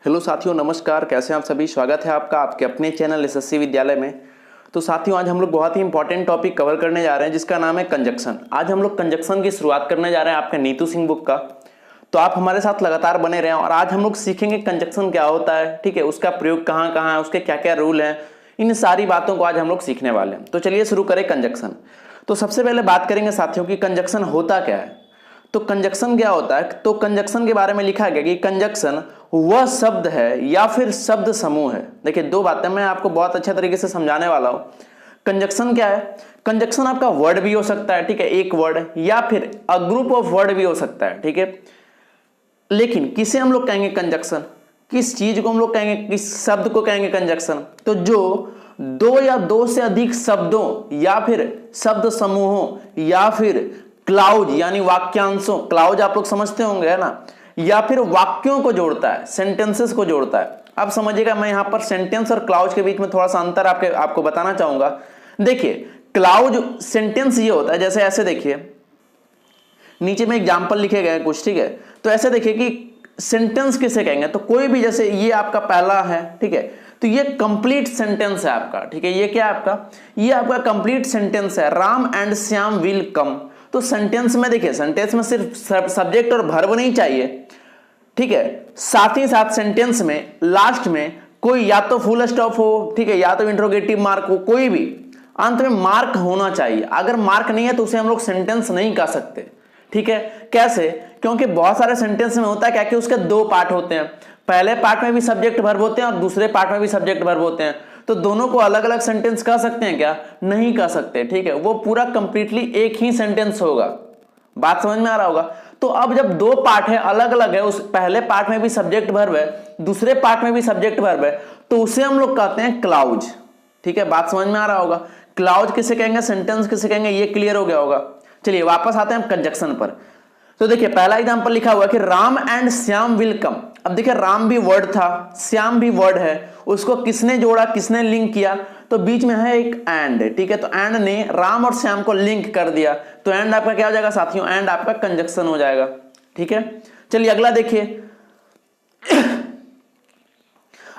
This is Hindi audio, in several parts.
हेलो साथियों, नमस्कार। कैसे हैं आप सभी? स्वागत है आपका आपके अपने चैनल एसएससी विद्यालय में। तो साथियों, आज हम लोग बहुत ही इंपॉर्टेंट टॉपिक कवर करने जा रहे हैं जिसका नाम है कंजक्शन। आज हम लोग कंजक्शन की शुरुआत करने जा रहे हैं आपके नीतू सिंह बुक का। तो आप हमारे साथ लगातार बने रहें और आज हम लोग सीखेंगे कंजक्शन क्या होता है, ठीक है, उसका प्रयोग कहाँ कहाँ है, उसके क्या क्या रूल हैं, इन सारी बातों को आज हम लोग सीखने वाले हैं। तो चलिए शुरू करें कंजक्शन। तो सबसे पहले बात करेंगे साथियों कि कंजक्शन होता क्या है। तो कंजक्शन क्या होता है? तो कंजक्शन के बारे में लिखा गया कि कंजक्शन वह शब्द है या फिर शब्द समूह है। देखिए, दो बातें मैं आपको बहुत अच्छे तरीके से समझाने वाला हूं। कंजक्शन क्या है? कंजक्शन आपका वर्ड भी हो सकता है, ठीक है, एक वर्ड, या फिर अ ग्रुप ऑफ वर्ड भी हो सकता है, ठीक है। लेकिन किसे हम लोग कहेंगे कंजक्शन? किस चीज को हम लोग कहेंगे, किस शब्द को कहेंगे कंजक्शन? तो जो दो या दो से अधिक शब्दों या फिर शब्द समूहों या फिर क्लाउज यानी वाक्यांशों, क्लाउज आप लोग समझते होंगे, है ना, या फिर वाक्यों को जोड़ता है, सेंटेंसेस को जोड़ता है। अब समझिएगा, मैं यहां पर सेंटेंस और क्लाउज के बीच में थोड़ा सा अंतर आपको बताना चाहूंगा। देखिए, क्लाउज सेंटेंस ये होता है, जैसे ऐसे देखिए, नीचे में एग्जाम्पल लिखे गए कुछ, ठीक है। तो ऐसे देखिए कि सेंटेंस किसे कहेंगे? तो कोई भी, जैसे ये आपका पहला है, ठीक है, तो ये कंप्लीट सेंटेंस है आपका, ठीक है। ये क्या है आपका? ये आपका कंप्लीट सेंटेंस है, Ram and Shyam will come. तो सेंटेंस में देखिए, सेंटेंस में सिर्फ सब्जेक्ट और वर्ब नहीं चाहिए, ठीक है, साथ ही साथ सेंटेंस में लास्ट में कोई या तो फुल स्टॉप हो, ठीक है, या तो इंट्रोगेटिव मार्क हो, कोई भी अंत में मार्क होना चाहिए। अगर मार्क नहीं है तो उसे हम लोग सेंटेंस नहीं कह सकते, ठीक है। कैसे? क्योंकि बहुत सारे सेंटेंस में होता है क्या कि उसके दो पार्ट होते हैं, पहले पार्ट में भी सब्जेक्ट वर्ब होते हैं और दूसरे पार्ट में भी सब्जेक्ट वर्ब होते हैं। तो दोनों को अलग अलग सेंटेंस कह सकते हैं क्या? नहीं कह सकते, ठीक है। वो पूरा कंप्लीटली एक ही सेंटेंस होगा। बात समझ में आ रहा होगा? तो अब जब दो पार्ट है, अलग अलग है, उस पहले पार्ट में भी सब्जेक्ट वर्ब है, दूसरे पार्ट में भी सब्जेक्ट वर्ब है, तो उसे हम लोग कहते हैं क्लाउज, ठीक है। बात समझ में आ रहा होगा? क्लाउज किसे कहेंगे, सेंटेंस किसे कहेंगे, ये क्लियर हो गया होगा। चलिए वापस आते हैं कंजक्शन पर। तो देखिए, पहला एग्जांपल लिखा हुआ है कि Ram and Shyam will come. अब देखिए, राम भी वर्ड था, श्याम भी वर्ड है, उसको किसने जोड़ा, किसने लिंक किया? तो बीच में है एक एंड, ठीक है। तो एंड ने राम और श्याम को लिंक कर दिया, तो एंड आपका क्या हो जाएगा साथियों? एंड आपका कंजक्शन हो जाएगा, ठीक है। चलिए अगला देखिए।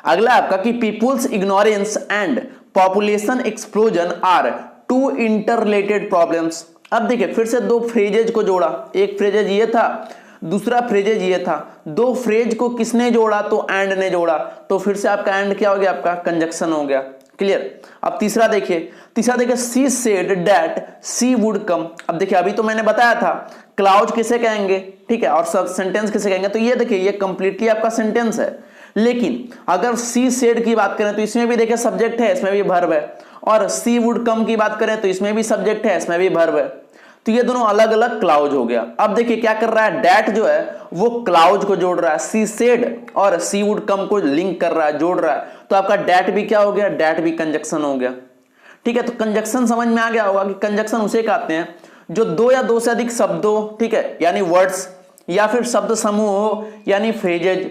अगला आपका कि people's ignorance and population explosion are two interrelated problems. अब देखिए, फिर से दो फ्रेजेज को जोड़ा, एक फ्रेजेज ये था, दूसरा फ्रेजेज ये था, दो फ्रेज को किसने जोड़ा? तो एंड ने जोड़ा, तो फिर से आपका एंड क्या हो गया? आपका कंजक्शन हो गया। क्लियर? अब तीसरा देखिए, she said that she would come. अब देखिए, अभी तो मैंने बताया था क्लाउज किसे कहेंगे, ठीक है, और सब सेंटेंस किसे कहेंगे। तो ये देखिए, ये कंप्लीटली आपका सेंटेंस है। लेकिन अगर सी सेड की बात करें तो इसमें भी देखिए सब्जेक्ट है, इसमें भी वर्ब है, और सी वुड कम की बात करें तो इसमें भी सब्जेक्ट है, इसमें भी वर्ब है। तो ये दोनों अलग अलग क्लाउज हो गया। अब देखिए क्या कर रहा है, डैट जो है वो क्लाउज को जोड़ रहा है, सी सेड और सी वुड कम को लिंक कर रहा है, जोड़ रहा है। तो आपका डैट भी क्या हो गया? डैट भी कंजक्शन हो गया, ठीक है। तो कंजक्शन समझ में आ गया होगा कि कंजक्शन उसे कहते हैं जो दो या दो से अधिक शब्दों, ठीक है, यानी वर्ड्स, या फिर शब्द समूह हो, यानी फ्रेजेज,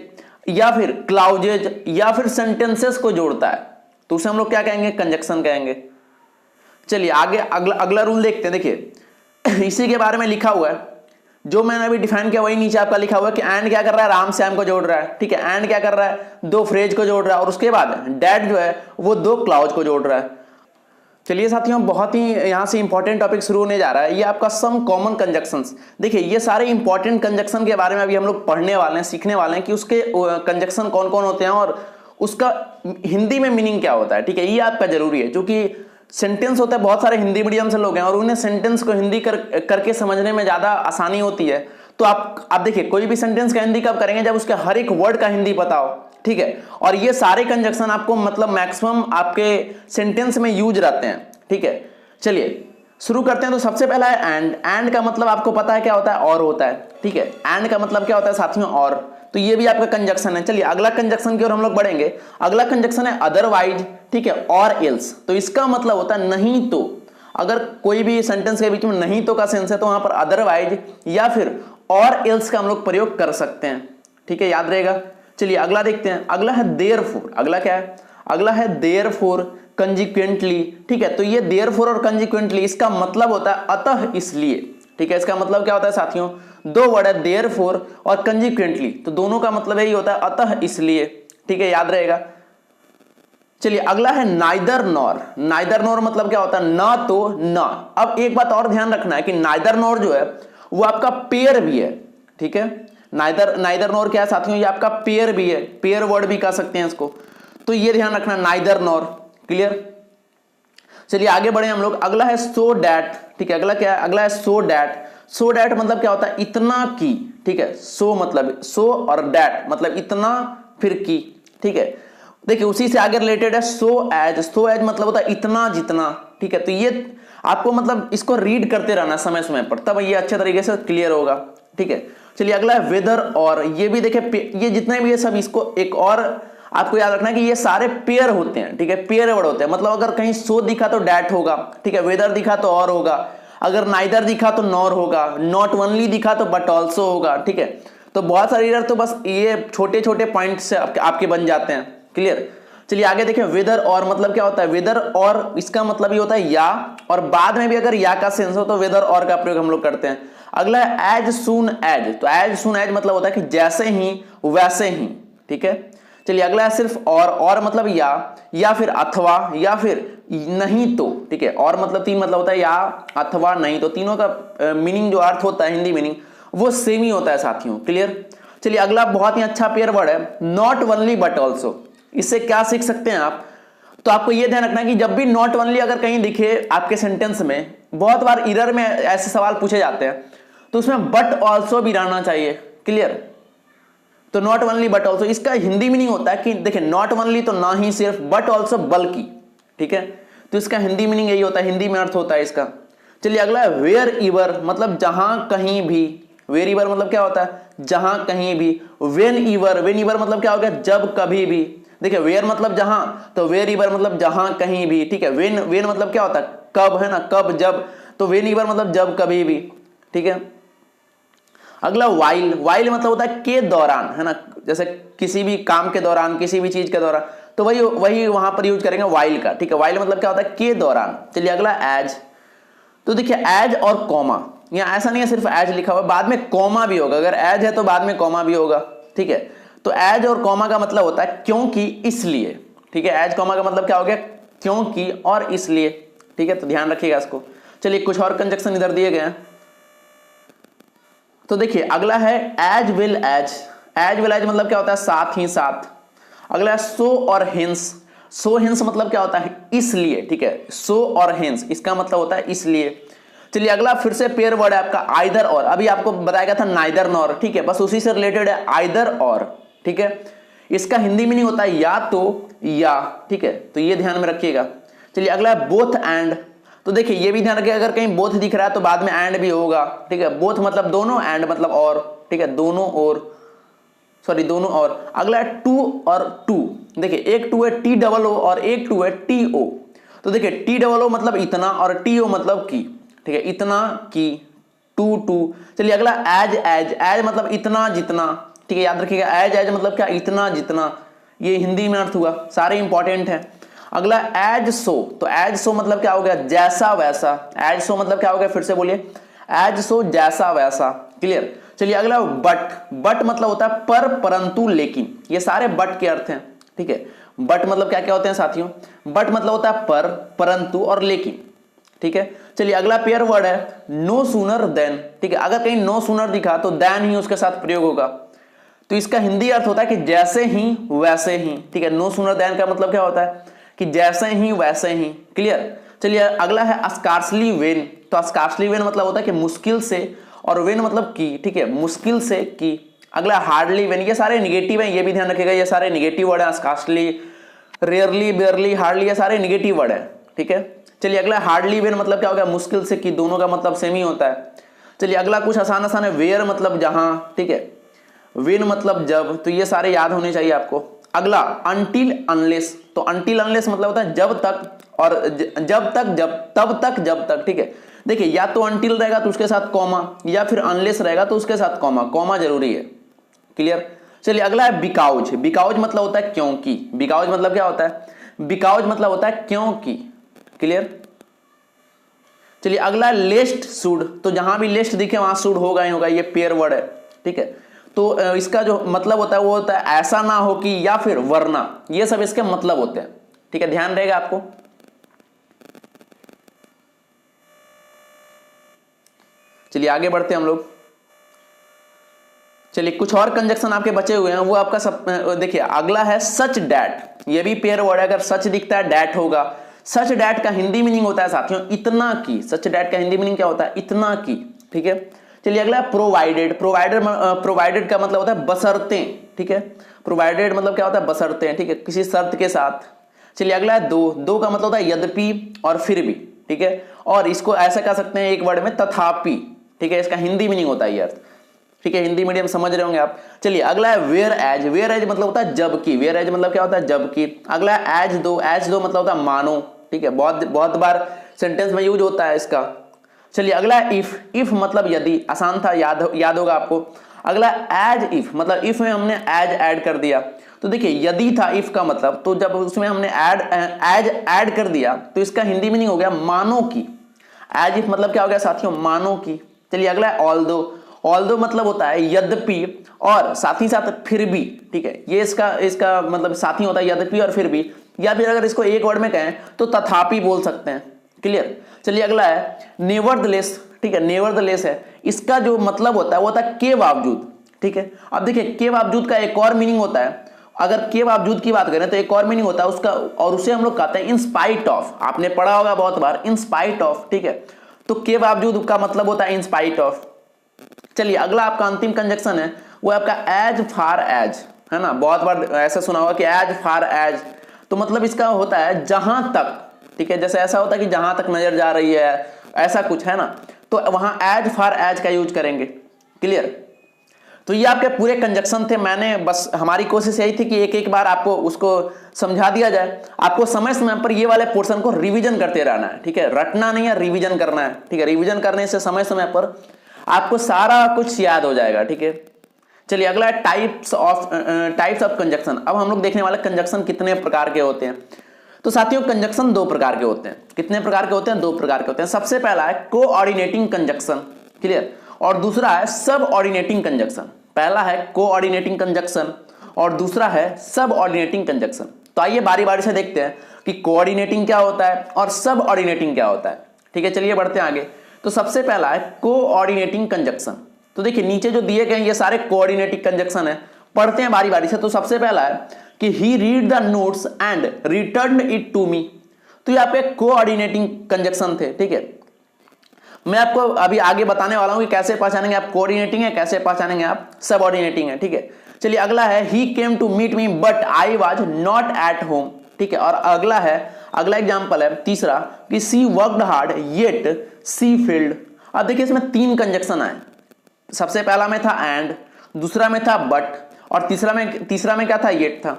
या फिर क्लाउजेज, या फिर सेंटेंसेस को जोड़ता है, तो उसे हम लोग क्या कहेंगे? कंजक्शन कहेंगे। चलिए आगे अगला रूल देखते हैं। देखिए, इसी के बारे में लिखा हुआ है, जो मैंने अभी डिफाइन किया वही नीचे आपका लिखा हुआ है कि एंड क्या कर रहा है? राम श्याम को जोड़ रहा है, ठीक है। एंड क्या कर रहा है? दो फ्रेज को जोड़ रहा है, और उसके बाद डैट जो है वो दो क्लाउज को जोड़ रहा है। चलिए साथियों, बहुत ही यहां से इंपॉर्टेंट टॉपिक शुरू होने जा रहा है, ये आपका सम कॉमन कंजक्शंस। देखिए, ये सारे इंपॉर्टेंट कंजक्शन के बारे में अभी हम लोग पढ़ने वाले हैं, सीखने वाले हैं कि उसके कंजक्शन कौन कौन होते हैं और उसका हिंदी में मीनिंग क्या होता है, ठीक है। ये आपका जरूरी है, क्योंकि सेंटेंस होता है, बहुत सारे हिंदी मीडियम से लोग हैं और उन्हें सेंटेंस को हिंदी करके समझने में ज्यादा आसानी होती है। तो आप देखिए, कोई भी सेंटेंस का हिंदी कब करेंगे? जब उसके हर एक वर्ड का हिंदी पता हो, ठीक है। और ये सारे कंजक्शन आपको मतलब मैक्सिमम आपके सेंटेंस में यूज रहते हैं, ठीक है। चलिए शुरू करते हैं। तो सबसे पहला है एंड। एंड का मतलब आपको पता है क्या होता है? और होता है, ठीक है। एंड का मतलब क्या होता है साथियों? और। तो ये भी आपका कंजक्शन है। चलिए अगला कंजक्शन की ओर हम लोग बढ़ेंगे। अगला कंजक्शन है अदरवाइज, ठीक है, और एल्स। तो इसका मतलब होता है नहीं तो। अगर कोई भी सेंटेंस के बीच में नहीं तो का सेंस है तो वहां पर अदरवाइज या फिर और एल्स का हम लोग प्रयोग कर सकते हैं, ठीक है, याद रहेगा। चलिए अगला देखते हैं। अगला है देयरफॉर। अगला क्या है? अगला है देयरफॉर, कंजीक्वेंटली, ठीक है। तो ये देयरफॉर और कंजीक्वेंटली, इसका मतलब होता है अतः इसलिए, ठीक है। इसका मतलब क्या होता है साथियों? दो वर्ड है देयरफॉर और कंजीक्वेंटली, तो दोनों का मतलब यही होता है अतः इसलिए। ठीक है, याद रहेगा। चलिए अगला है नाइदर नॉर। नाइदर नॉर मतलब क्या होता है, ना तो ना। अब एक बात और ध्यान रखना है कि नाइदर नॉर जो है वो आपका पेयर भी है, ठीक है। नाइदर नॉर क्या है साथियों, ये आपका पेयर भी है, पेयर वर्ड भी कह सकते हैं इसको, तो ये ध्यान रखना, नाइदर नॉर। क्लियर। चलिए आगे बढ़े हम लोग। अगला है सो डैट, ठीक है। अगला क्या है, अगला है सो डैट। सो डैट मतलब क्या होता है, इतना की, ठीक है। सो मतलब सो और डैट मतलब इतना फिर की, ठीक है। देखिए उसी से आगे रिलेटेड है सो एज। सो एज मतलब होता है इतना जितना, ठीक है। तो ये आपको मतलब इसको रीड करते रहना समय समय पर, तब ये अच्छे तरीके से क्लियर होगा, ठीक है। चलिए अगला है वेदर और। ये भी देखिए ये जितने भी है सब, इसको एक और आपको याद रखना है कि ये सारे पेयर होते हैं, ठीक है, पेयर वर्ड होते हैं। मतलब अगर कहीं सो दिखा तो डैट होगा, ठीक है, वेदर दिखा तो और होगा, अगर नाइदर दिखा तो नॉर होगा, नॉट ओनली दिखा तो बट ऑल्सो होगा, ठीक है। तो बहुत सारे इधर तो बस ये छोटे छोटे पॉइंट से आपके बन जाते हैं। क्लियर। चलिए आगे देखिए वेदर और मतलब क्या होता है, वेदर और इसका मतलब ये होता है या, और बाद में भी अगर या का सेंस हो तो वेदर और का प्रयोग हम लोग करते हैं। अगला है एज सून एज। तो एज सून एज मतलब होता है कि जैसे ही वैसे ही, ठीक है। चलिए अगला है सिर्फ और मतलब या फिर अथवा या फिर नहीं तो, ठीक है। और मतलब तीन मतलब होता है या अथवा नहीं तो, तीनों का मीनिंग जो अर्थ होता है हिंदी मीनिंग वो सेम ही होता है साथियों। क्लियर। चलिए अगला बहुत ही अच्छा पेयर वर्ड है नॉट ओनली बट ऑल्सो। इससे क्या सीख सकते हैं आप, तो आपको यह ध्यान रखना है कि जब भी नॉट ओनली अगर कहीं दिखे आपके सेंटेंस में, बहुत बार इरर में ऐसे सवाल पूछे जाते हैं, तो उसमें बट ऑल्सो भी रहना चाहिए। क्लियर। तो नॉट ओनली बट ऑल्सो इसका हिंदी मीनिंग होता है कि देखिए नॉट ओनली तो ना ही सिर्फ, बट ऑल्सो बल्कि, ठीक है। तो इसका हिंदी मीनिंग यही होता है, हिंदी में अर्थ होता है इसका। चलिए अगला है वेयर इवर मतलब जहां कहीं भी। वेयर इवर मतलब क्या होता है, जहां कहीं भी। वेन इवर मतलब क्या हो गया, जब कभी भी। देखिए वेयर मतलब जहां, तो वेयर इवर मतलब जहां कहीं भी, ठीक है। वेन मतलब क्या होता है, कब, है ना, कब जब, तो वेन इवर मतलब जब कभी भी, ठीक है। अगला वाइल मतलब होता है के दौरान, है ना, जैसे किसी भी काम के दौरान, किसी भी चीज के दौरान, तो वही वहां पर यूज करेंगे वाइल का, ठीक है। वाइल मतलब क्या होता है, के दौरान। चलिए अगला एज। तो देखिए एज और कॉमा, यहाँ ऐसा नहीं है सिर्फ एज लिखा हुआ, बाद में कॉमा भी होगा। अगर एज है तो बाद में कॉमा भी होगा, ठीक है। तो एज और कॉमा का मतलब होता है क्योंकि, इसलिए, ठीक है। एज कॉमा का मतलब क्या हो गया, क्योंकि और इसलिए, ठीक है। तो ध्यान रखिएगा इसको। चलिए कुछ और कंजक्शन इधर दिए गए हैं। तो देखिए अगला है as well as. As well as मतलब क्या होता है, साथ ही साथ। अगला है सो और हिंस। सो हिंस मतलब क्या होता है, इसलिए, ठीक है। सो और हिंस इसका मतलब होता है इसलिए। चलिए अगला फिर से पेयर वर्ड है आपका आइदर और। अभी आपको बताया गया था नाइदर नॉर, ठीक है, बस उसी से रिलेटेड है आइदर और, ठीक है। इसका हिंदी मीनिंग होता है या तो या, ठीक है। तो ये ध्यान में रखिएगा। चलिए अगला है बोथ एंड। तो देखिए ये भी ध्यान रखिए, अगर कहीं बोथ दिख रहा है तो बाद में एंड भी होगा, ठीक है। बोथ मतलब दोनों, एंड मतलब और, ठीक है, दोनों और, सॉरी दोनों और। अगला है टू और टू। देखिए एक टू है टी डबल ओ और एक टू है टी ओ। तो देखिए टी डबल ओ मतलब इतना और टी ओ मतलब की, ठीक है, इतना की, टू। चलिए अगला एज मतलब इतना जितना, ठीक है, याद रखिएगा। एज मतलब क्या, इतना जितना, ये हिंदी में अर्थ हुआ, सारे इंपॉर्टेंट है। अगला एज सो। तो एज सो मतलब क्या हो गया, जैसा वैसा। एज सो मतलब क्या हो गया, फिर से बोलिए, एज सो जैसा वैसा। क्लियर। चलिए अगला बट मतलब होता है पर, परंतु, लेकिन। ये सारे बट के अर्थ हैं, ठीक है। बट मतलब क्या क्या होते हैं साथियों, बट मतलब होता है पर, परंतु और लेकिन, ठीक है। चलिए अगला पेयर वर्ड है नो सूनर देन, ठीक है। अगर कहीं नो सूनर दिखा तो देन ही उसके साथ प्रयोग होगा। तो इसका हिंदी अर्थ होता है कि जैसे ही वैसे ही, ठीक है। नो सूनर देन का मतलब क्या होता है कि जैसे ही वैसे ही। क्लियर। चलिए अगला है स्कार्सली वेन। तो स्कार्सली वेन मतलब होता है कि मुश्किल से, और वेन मतलब की, ठीक है, मुश्किल से की। अगला हार्डली वेन। ये सारे निगेटिव हैं, ये भी ध्यान रखिएगा, ये सारे निगेटिव वर्ड है। स्कार्सली, रेयरली, बेयरली, हार्डली, ये सारे निगेटिव वर्ड है, ठीक है। चलिए अगला हार्डली वेन मतलब क्या हो गया, मुश्किल से की, दोनों का मतलब सेम ही होता है। चलिए अगला कुछ आसान आसान है, वेयर मतलब जहां, ठीक है, वेन मतलब जब, तो ये सारे याद होने चाहिए आपको। अगला अनटिल अनलेस। तो अनटिल अनलेस मतलब होता है जब तक, और जब तक, जब, तब तक, जब तक, ठीक है। देखिए या तो अनटिल रहेगा तो उसके साथ कॉमा, या फिर अनलेस रहेगा तो उसके साथ कॉमा, कॉमा जरूरी है। क्लियर। चलिए अगला है बिकॉज। बिकॉज मतलब होता है क्योंकि। बिकॉज मतलब क्या होता है, बिकॉज मतलब होता है क्योंकि। क्लियर। चलिए अगला लेस्ट शुड। तो जहां भी लेस्ट दिखे वहां शुड होगा ही होगा, ये पेयर वर्ड है, ठीक है। तो इसका जो मतलब होता है वो होता है ऐसा ना हो कि, या फिर वरना, ये सब इसके मतलब होते हैं। ठीक है, ध्यान रहेगा आपको। चलिए आगे बढ़ते हैं हम लोग। चलिए कुछ और कंजक्शन आपके बचे हुए हैं, वो आपका सब देखिए। अगला है सच डैट, ये भी पेयर वर्ड है, अगर सच दिखता है डैट होगा। सच डैट का हिंदी मीनिंग होता है साथियों इतना की। सच डैट का हिंदी मीनिंग क्या होता है? इतना की। ठीक है, चलिए अगला प्रोवाइडेड। प्रोवाइडेड का मतलब होता है बशर्ते। ठीक है, प्रोवाइडेड मतलब क्या होता है? बशर्ते। ठीक है, किसी शर्त के साथ। चलिए अगला है दो का मतलब होता है यद्यपि और फिर भी। ठीक है, और इसको ऐसा कह सकते हैं एक वर्ड में, तथापि। ठीक है, इसका हिंदी मीनिंग होता है ये अर्थ। ठीक है, हिंदी मीडियम समझ रहे होंगे आप। चलिए अगला है वेयर एज। वेयर एज मतलब होता है जबकि। वेयर एज मतलब क्या होता है? जबकि। अगला है एज दो। एज दो मतलब होता है मानो। ठीक है, बहुत बहुत बार सेंटेंस में यूज होता है इसका। चलिए अगला है इफ। इफ मतलब यदि, आसान था, याद होगा आपको। अगला एज इफ मतलब इफ में हमने एज ऐड कर दिया। तो देखिए यदि था इफ का मतलब, तो जब उसमें हमने एज ऐड कर दिया तो इसका हिंदी मीनिंग हो गया मानो की। एज इफ मतलब क्या हो गया साथियों? मानो की। चलिए अगला है ऑल्दो। ऑल्दो मतलब होता है यद्यपि और साथ ही साथ फिर भी। ठीक है, ये इसका मतलब साथ ही होता है यद्यपि और फिर भी, या फिर अगर इसको एक वर्ड में कहें तो तथापि बोल सकते हैं। क्लियर। चलिए अगला है नेवरदलेस। ठीक है, नेवरदलेस है, इसका जो मतलब होता है वो होता है के बावजूद। ठीक है, अब देखिए के बावजूद का एक और मीनिंग होता है। अगर के बावजूद की बात करें तो एक और मीनिंग होता है उसका, और उसे हम लोग कहते हैं इन स्पाइट ऑफ। आपने पढ़ा होगा बहुत बार, इन स्पाइट ऑफ। ठीक है, तो के बावजूद का मतलब होता है इन स्पाइट ऑफ। चलिए अगला आपका अंतिम कंजक्शन है, वो आपका एज फार एज, है ना। बहुत बार ऐसा सुना होगा कि एज फार एज, तो मतलब इसका होता है जहां तक। ठीक है, जैसे ऐसा होता है कि जहां तक नजर जा रही है, ऐसा कुछ है ना, तो वहां एज फार एज का यूज करेंगे। क्लियर। तो ये आपके पूरे कंजक्शन थे। मैंने बस, हमारी कोशिश यही थी कि एक एक बार आपको उसको समझा दिया जाए। आपको समय समय पर ये वाले पोर्शन को रिवीजन करते रहना है। ठीक है, रटना नहीं है, रिवीजन करना है। ठीक है, रिवीजन करने से समय समय पर आपको सारा कुछ याद हो जाएगा। ठीक है, चलिए अगला है टाइप्स ऑफ कंजक्शन। अब हम लोग देखने वाले कंजक्शन कितने प्रकार के होते हैं। तो साथियों कंजक्शन दो प्रकार के होते हैं। कितने प्रकार के होते हैं? दो प्रकार के होते हैं। सबसे पहला है कोऑर्डिनेटिंग कंजक्शन। क्लियर। और दूसरा है सब ऑर्डिनेटिंग कंजक्शन। पहला है कोऑर्डिनेटिंग कंजक्शन और दूसरा है सब ऑर्डिनेटिंग कंजक्शन। तो आइए बारी बारी से देखते हैं कि कोऑर्डिनेटिंग क्या होता है और सब ऑर्डिनेटिंग क्या होता है। ठीक है, चलिए बढ़ते हैं आगे। तो सबसे पहला है कोऑर्डिनेटिंग कंजक्शन। तो देखिए नीचे जो दिए गए ये सारे कोऑर्डिनेटिंग कंजक्शन है, पढ़ते हैं बारी बारी से। तो सबसे पहला है कि he read the notes and return it to me. तो ये आपके कोऑर्डिनेटिंग कंजक्शन थे। ठीक है, मैं आपको अभी आगे बताने वाला हूं कि कैसे पहचानेंगे आप कोऑर्डिनेटिंग है, कैसे पहचानेंगे आप सब ऑर्डिनेटिंग है। ठीक है, चलिए अगला है he came to meet me but I was not at home. ठीक है, और अगला एग्जांपल है तीसरा कि she worked hard yet she failed. अब देखिए इसमें तीन कंजक्शन आए। सबसे पहला में था एंड, दूसरा में था बट, और तीसरा में क्या था? येट था।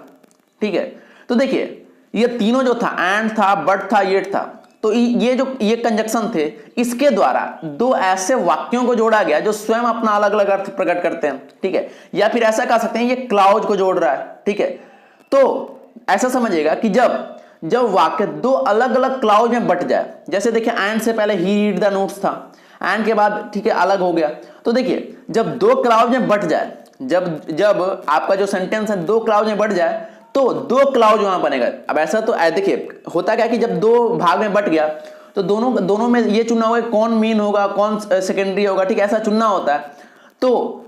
ठीक है, तो देखिए ये तीनों जो था, एंड था, बट था, येट था, तो ये कंजक्शन थे, इसके द्वारा दो ऐसे वाक्यों को जोड़ा गया जो स्वयं अपना अलग अलग अर्थ प्रकट करते हैं। ठीक है, या फिर ऐसा कह सकते हैं ये क्लाउज को जोड़ रहा है। ठीक है, तो ऐसा समझिएगा कि जब वाक्य दो अलग अलग क्लाउज में बट जाए, जैसे देखिए एंड से पहले ही रीड द नोट्स था, एंड के बाद ठीक है अलग हो गया। तो देखिए जब दो क्लाउज में बट जाए, जब आपका जो सेंटेंस है दो क्लाउज में बट जाए तो दो क्लाउज वहां बनेगा। अब ऐसा तो देखिए होता क्या कि जब दो भाग में बट गया तो दोनों में ये चुनना होगा कौन मेन होगा कौन सेकेंडरी होगा। ठीक है, ऐसा चुनना होता है। तो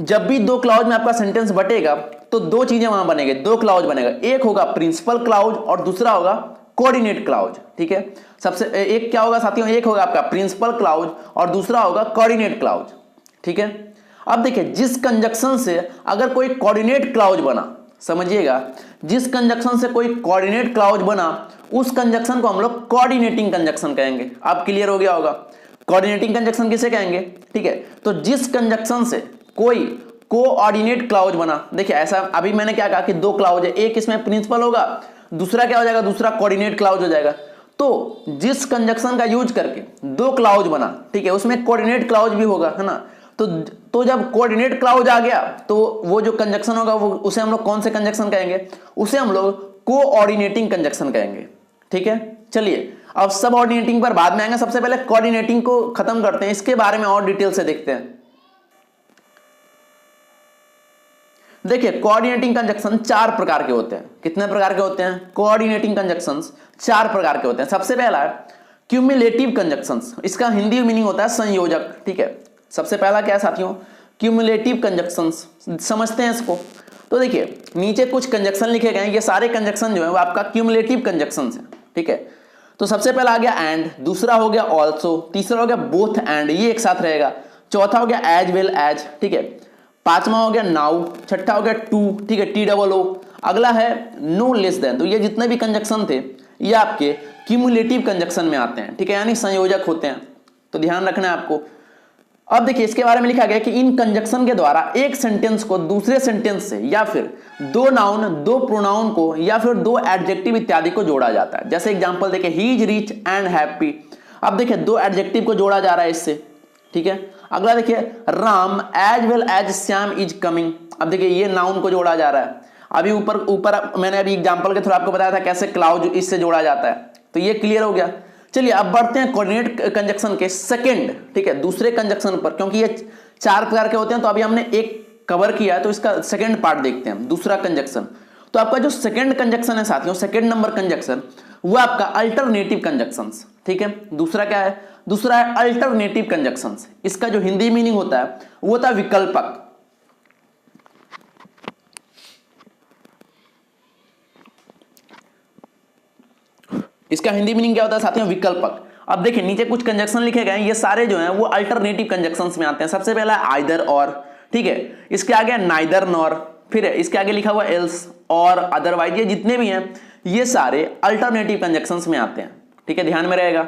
जब भी दो क्लाउज में आपका सेंटेंस बटेगा तो दो चीजें वहां बनेंगे, दो क्लाउज बनेगा। एक होगा प्रिंसिपल क्लाउज और दूसरा होगा कोऑर्डिनेट क्लाउज। ठीक है, सबसे एक क्या होगा साथियों? एक होगा आपका प्रिंसिपल क्लाउज और दूसरा होगा कोऑर्डिनेट क्लाउज। ठीक है, अब देखिए जिस कंजक्शन से अगर कोई कोऑर्डिनेट क्लाउज बना, समझिएगा, जिस कंजक्शन से कोई कोऑर्डिनेट क्लाउज बना उस कंजक्शन को हम लोग कोऑर्डिनेटिंग कंजक्शन कहेंगे। अब क्लियर हो गया होगा कोऑर्डिनेटिंग कंजक्शन किसे कहेंगे। ठीक है, तो जिस कंजक्शन से कोई कोऑर्डिनेट क्लाउज बना, देखिए ऐसा अभी मैंने क्या कहा कि दो क्लाउज है, एक इसमें प्रिंसिपल होगा, दूसरा क्या हो जाएगा? दूसरा कोऑर्डिनेट क्लाउज हो जाएगा। तो जिस कंजक्शन का यूज करके दो क्लाउज बना, ठीक है, उसमें कोऑर्डिनेट क्लाउज भी होगा, है ना। तो जब कोऑर्डिनेट क्लाउज आ गया तो वो जो कंजक्शन होगा वो उसे हम लोग कौन से कंजक्शन कहेंगे? उसे हम लोग कोऑर्डिनेटिंग कंजक्शन कहेंगे। ठीक है, चलिए अब सब ऑर्डिनेटिंग पर बाद में आएंगे। सबसे पहले कोऑर्डिनेटिंग को खत्म करते हैं, इसके बारे में और डिटेल से देखते हैं। देखिए कोऑर्डिनेटिंग कंजक्शन 4 प्रकार के होते हैं। कितने प्रकार के होते हैं? कोऑर्डिनेटिंग कंजक्शंस 4 प्रकार के होते हैं। सबसे पहला है क्यूमुलेटिव कंजक्शंस, इसका हिंदी मीनिंग होता है संयोजक। ठीक है, सबसे पहला क्या है साथियों? Cumulative conjunctions. समझते हैं इसको। तो देखिए नीचे कुछ कंजक्शन लिखे गए हैं, ये सारे कंजक्शन जो है वो आपका क्यूमुलेटिव कंजक्शंस है। ठीक है, तो सबसे पहला आ गया एंड, दूसरा हो गया ऑल्सो, तीसरा हो गया बोथ एंड, ये एक साथ रहेगा, चौथा हो गया एज वेल एज। ठीक है, पांचवा हो गया नाउ, छठा हो गया टू। ठीक है, टी डबल ओ। अगला है नो लेस देन। तो ये जितने भी कंजक्शन थे ये आपके क्यूमुलेटिव कंजक्शन में आते हैं। ठीक है, यानी संयोजक होते हैं, तो ध्यान रखना है आपको। अब देखिए इसके बारे में लिखा गया कि इन कंजक्शन के द्वारा एक सेंटेंस को दूसरे सेंटेंस से या फिर दो नाउन, दो प्रोनाउन को या फिर दो एडजेक्टिव इत्यादि को जोड़ा जाता है। जैसे एग्जांपल देखिए he is rich and happy. अब देखिए दो एडजेक्टिव को जोड़ा जा रहा है इससे। ठीक है, अगला देखिए Ram as well as Shyam is coming. अब देखिए ये नाउन को जोड़ा जा रहा है। अभी ऊपर मैंने अभी एग्जांपल के थ्रू आपको बताया था कैसे क्लाउड इससे जोड़ा जाता है, तो ये क्लियर हो गया। चलिए अब बढ़ते हैं कोऑर्डिनेट कंजक्शन के सेकंड, ठीक है, दूसरे कंजक्शन पर, क्योंकि ये 4 प्रकार के होते हैं तो अभी हमने एक कवर किया है, तो इसका सेकंड पार्ट देखते हैं, दूसरा कंजक्शन। तो आपका जो सेकंड कंजक्शन है साथियों, सेकंड नंबर कंजक्शन, वो आपका अल्टरनेटिव कंजक्शंस। ठीक है, दूसरा क्या है? दूसरा है अल्टरनेटिव कंजक्शंस। इसका जो हिंदी मीनिंग होता है वो होता है विकल्पक। इसका हिंदी मीनिंग क्या होता है साथियों? विकल्पक। अब देखिए नीचे कुछ कंजक्शन लिखे गए हैं, ये सारे जो हैं वो अल्टरनेटिव कंजक्शंस में आते हैं। सबसे पहला है आइदर और। ठीक है, इसके आगे नाइदर नॉर, फिर इसके आगे लिखा हुआ एल्स और अदरवाइज, ये जितने भी हैं ये सारे अल्टरनेटिव कंजक्शंस में आते हैं। ठीक है, ध्यान में रहेगा।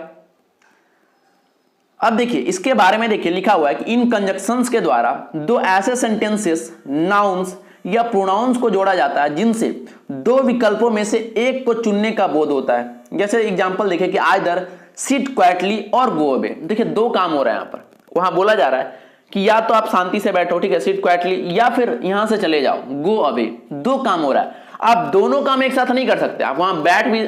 अब देखिए इसके बारे में देखिए लिखा हुआ है कि इन कंजक्शंस के द्वारा दो ऐसे सेंटेंसेस, नाउन्स या प्रोनाउंस को जोड़ा जाता है जिनसे दो विकल्पों में से एक को चुनने का बोध होता है। जैसे एग्जांपल देखिए कि आइदर सिट क्वाइटली और गो अवे। देखिए दो काम हो रहा है यहाँ पर, वहां बोला जा रहा है कि या तो आप शांति से बैठो, ठीक है, सिट क्वाइटली, या फिर यहां से चले जाओ, गो अवे। दो काम हो रहा है, आप दोनों काम एक साथ नहीं कर सकते। आप वहां बैठ भी,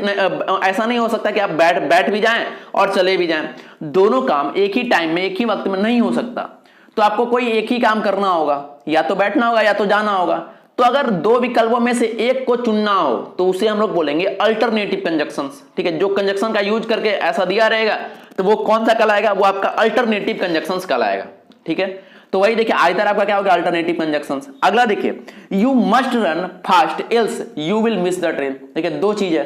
ऐसा नहीं हो सकता कि आप बैठ भी जाएं और चले भी जाएं। दोनों काम एक ही टाइम में, एक ही वक्त में नहीं हो सकता। तो आपको कोई एक ही काम करना होगा, या तो बैठना होगा या तो जाना होगा। तो अगर दो विकल्पों में से एक को चुनना हो तो उसे हम लोग बोलेंगे अल्टरनेटिव कंजक्शंस। ठीक है, जो कंजक्शन का यूज करके ऐसा दिया रहेगा तो वो कौन सा कहलाएगा? वो आपका अल्टरनेटिव कंजक्शंस कहलाएगा। ठीक है, तो वही देखिए आइदर आपका क्या होगा? Alternative conjunctions. अगला देखिए you must run fast else you will miss the train. देखिए दो चीज है,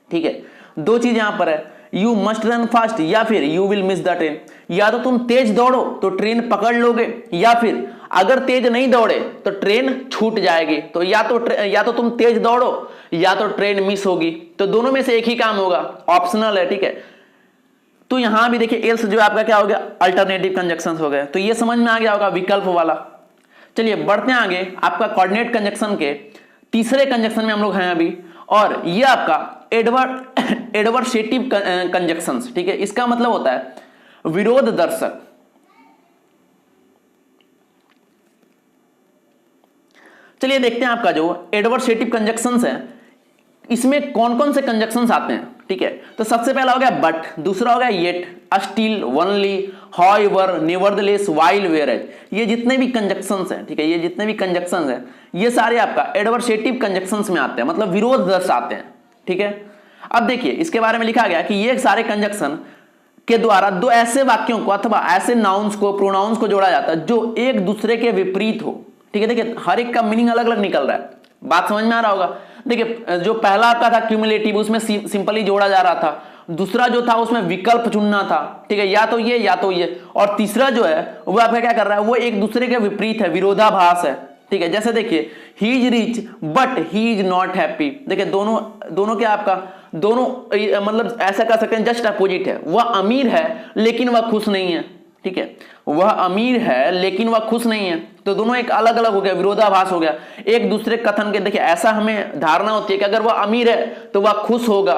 ठीक है, दो चीज यहां पर है, यू मस्ट रन फास्ट या फिर you will miss the train. या तो तुम तेज दौड़ो तो ट्रेन पकड़ लोगे, या फिर अगर तेज नहीं दौड़े तो ट्रेन छूट जाएगी। तो या तो तुम तेज दौड़ो या तो ट्रेन मिस होगी। तो दोनों में से एक ही काम होगा, ऑप्शनल है। ठीक है, तो यहां भी देखिए एल्स जो आपका क्या हो गया? अल्टरनेटिव कंजक्शंस हो गए। तो ये समझ में आ गया होगा विकल्प वाला। चलिए बढ़ते हैं आगे, आपका कोऑर्डिनेट कंजक्शन के तीसरे कंजक्शन में हम लोग हैं अभी, और ये आपका एडवर्सेटिव कंजक्शंस। ठीक है, इसका मतलब होता है विरोध दर्शक। चलिए देखते हैं आपका जो एडवर्सेटिव कंजक्शंस है इसमें कौन कौन से कंजक्शंस आते हैं। ठीक है, तो सबसे पहला हो गया बट, दूसरा हो गया yet, still, only, however, nevertheless, while, whereas. ये जितने भी कंजक्शंस हैं, ठीक है, ये जितने भी कंजक्शंस हैं ये सारे आपका एडवर्सेटिव कंजक्शंस में आते हैं, मतलब विरोध दर्शाते हैं। ठीक है, अब देखिए इसके बारे में लिखा गया कि ये सारे कंजक्शन के द्वारा दो ऐसे वाक्यों को अथवा ऐसे नाउन्स को, प्रोनाउंस को जोड़ा जाता है जो एक दूसरे के विपरीत हो। ठीक है, देखिए हर एक का मीनिंग अलग अलग निकल रहा है, बात समझ में आ रहा होगा। देखिए जो पहला आपका था क्यूमुलेटिव, उसमें सिंपली जोड़ा जा रहा था। दूसरा जो था उसमें विकल्प चुनना था। ठीक है, या तो ये या तो ये। और तीसरा जो है वो आपका क्या कर रहा है? वो एक दूसरे के विपरीत है, विरोधाभास है। ठीक है, जैसे देखिए he is rich but he is not happy. देखिए दोनों क्या आपका, दोनों मतलब ऐसा कह सकते हैं जस्ट अपोजिट है। वह अमीर है लेकिन वह खुश नहीं है। ठीक है, वह अमीर है लेकिन वह खुश नहीं है। तो दोनों एक अलग अलग हो गया, विरोधाभास हो गया एक दूसरे कथन के। देखिए ऐसा हमें धारणा होती है कि अगर वह अमीर है तो वह खुश होगा,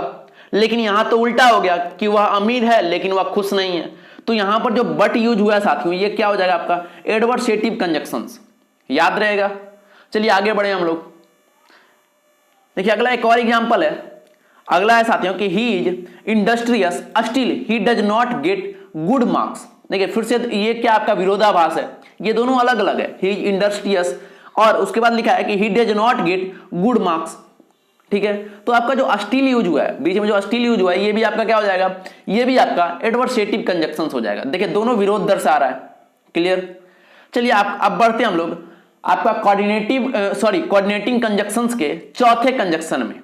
लेकिन यहां तो उल्टा हो गया कि वह अमीर है लेकिन वह खुश नहीं है। तो यहां पर जो बट यूज हुआ है साथियों, ये क्या हो जाएगा आपका? Adversative conjunctions. याद रहेगा। चलिए आगे बढ़े हम लोग। देखिए अगला एक और एग्जांपल है। अगला है साथियों कि he is industrious still he does not get good marks. देखिए फिर से ये क्या आपका विरोधाभास है, ये दोनों अलग अलग है। ही इज इंडस्ट्रियस और उसके बाद लिखा है कि he does not get good marks, ठीक है। तो आपका जो स्टिल यूज हुआ है, बीच में जो स्टिल यूज हुआ है, ये भी आपका क्या हो जाएगा, ये भी आपका एडवर्सेटिव कंजक्शंस हो जाएगा। देखिए दोनों विरोध दर्शा रहा है, क्लियर। चलिए अब बढ़ते हैं हम लोग आपका कोऑर्डिनेटिंग कंजक्शंस के चौथे कंजक्शन में।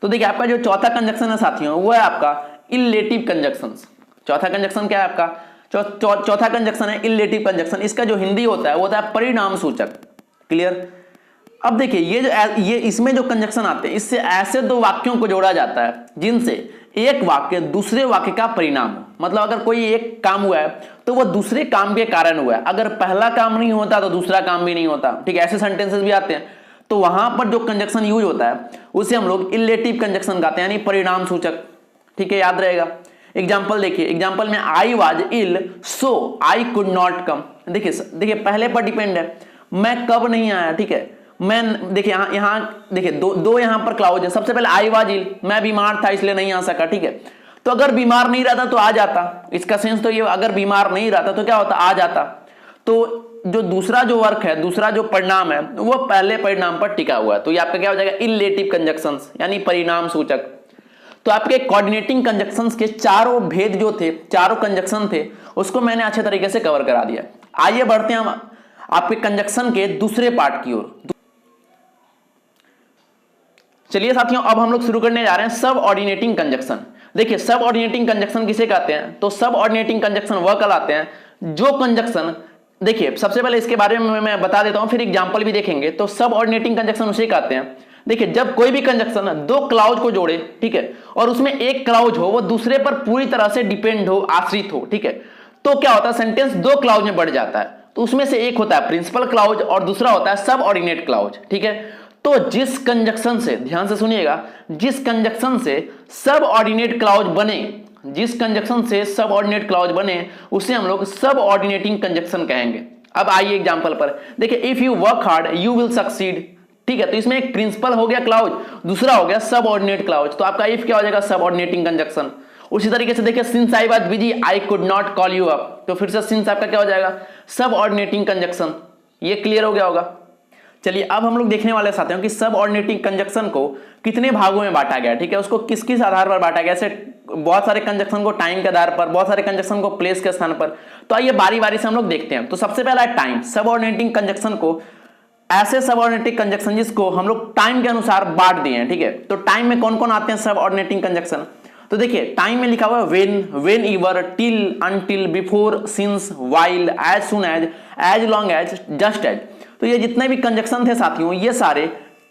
तो देखिए आपका जो चौथा कंजक्शन है साथियों, वो है आपका इलेटिव कंजक्शंस। चौथा कंजक्शन क्या है आपका, चौथा कंजक्शन है इलेटिव कंजक्शन। इसका जो हिंदी होता है वो होता है परिणाम सूचक, क्लियर। अब देखिए ये इसमें जो कंजक्शन आते हैं, इससे ऐसे दो वाक्यों को जोड़ा जाता है जिनसे एक वाक्य दूसरे वाक्य का परिणाम हो। मतलब अगर कोई एक काम हुआ है तो वो दूसरे काम के कारण हुआ है, अगर पहला काम नहीं होता तो दूसरा काम भी नहीं होता, ठीक है। ऐसे सेंटेंसेस भी आते हैं, तो वहां पर जो कंजक्शन यूज होता है उसे हम लोग इलेटिव कंजक्शन कहते हैं, यानी परिणाम सूचक, ठीक है, याद रहेगा। एग्जाम्पल देखिए, एग्जाम्पल में I was ill so I could not come. देखिए पहले पर डिपेंड है, मैं कब नहीं आया, ठीक है। मैं देखिए यहाँ देखिए दो यहाँ पर क्लाउज है। सबसे पहले आई वाज इल, मैं बीमार था इसलिए नहीं आ सका, ठीक है। तो अगर बीमार नहीं रहता तो आ जाता, इसका सेंस तो ये, अगर बीमार नहीं रहता तो क्या होता, आ जाता। तो जो दूसरा जो वर्क है, दूसरा जो परिणाम है, वो पहले परिणाम पर टिका हुआ है, तो ये आपका क्या हो जाएगा, इलेटिव कंजक्शंस, यानी परिणाम सूचक। तो आपके कोऑर्डिनेटिंग कंजक्शंस के चारों भेद जो थे, चारों कंजक्शन थे, उसको मैंने अच्छे तरीके से कवर करा दिया। आइए बढ़ते हैं हम आपके कंजक्शन के दूसरे पार्ट की ओर। चलिए साथियों, अब हम लोग शुरू करने जा रहे हैं सब ऑर्डिनेटिंग कंजक्शन। देखिए सब ऑर्डिनेटिंग कंजक्शन किसे कहते हैं, तो सब ऑर्डिनेटिंग कंजक्शन वह कहलाते हैं जो कंजक्शन, देखिए सबसे पहले इसके बारे में मैं बता देता हूं, फिर एग्जांपल भी देखेंगे। तो सब ऑर्डिनेटिंग कंजक्शन उसे कहते हैं, देखिए जब कोई भी कंजक्शन दो क्लाउज को जोड़े, ठीक है, और उसमें एक क्लाउज हो वो दूसरे पर पूरी तरह से डिपेंड हो, आश्रित हो, ठीक है, तो क्या होता है, सेंटेंस दो क्लाउज में बढ़ जाता है। तो उसमें से एक होता है प्रिंसिपल क्लाउज और दूसरा होता है सब ऑर्डिनेट क्लाउज, ठीक है। तो जिस कंजक्शन से, ध्यान से सुनिएगा, जिस कंजक्शन से सब ऑर्डिनेट क्लाउज बने, जिस कंजक्शन से सब ऑर्डिनेट क्लाउज बने, उसे हम लोग सब ऑर्डिनेटिंग कंजक्शन कहेंगे। अब आइए एग्जांपल पर देखिए, if you work hard you will succeed, ठीक है। तो इसमें एक प्रिंसिपल हो गया क्लाउज, दूसरा हो गया सब ऑर्डिनेट क्लाउज, तो आपका इफ क्या हो जाएगा, सब ऑर्डिनेटिंग कंजक्शन। उसी तरीके से देखिए, since I was busy I could not call you up, तो फिर से सिंस आपका क्या हो जाएगा, सब ऑर्डिनेटिंग कंजक्शन। ये क्लियर हो गया होगा। चलिए अब हम लोग देखने वाले साथी हैं कि सब ऑर्डिनेटिंग कंजक्शन को कितने भागों में बांटा गया, ठीक है, उसको किस किस आधार पर बांटा गया। ऐसे बहुत सारे कंजक्शन को टाइम के आधार पर, बहुत सारे कंजक्शन को प्लेस के स्थान पर। तो आइए बारी बारी से हम लोग देखते हैं। तो सबसे पहला है टाइम। सब ऑर्डिनेटिंग कंजक्शन को, ऐसे सब ऑर्डिनेटिंग कंजक्शन जिसको हम लोग टाइम के अनुसार बांट दिए हैं, ठीक है। तो टाइम में कौन कौन आते हैं सब ऑर्डिनेटिंग कंजक्शन, तो देखिए टाइम में लिखा हुआ है whenever, till, until, before, since, while, as soon as long as, just as. तो ये जितने भी कंजक्शन थे साथियों, ये सारे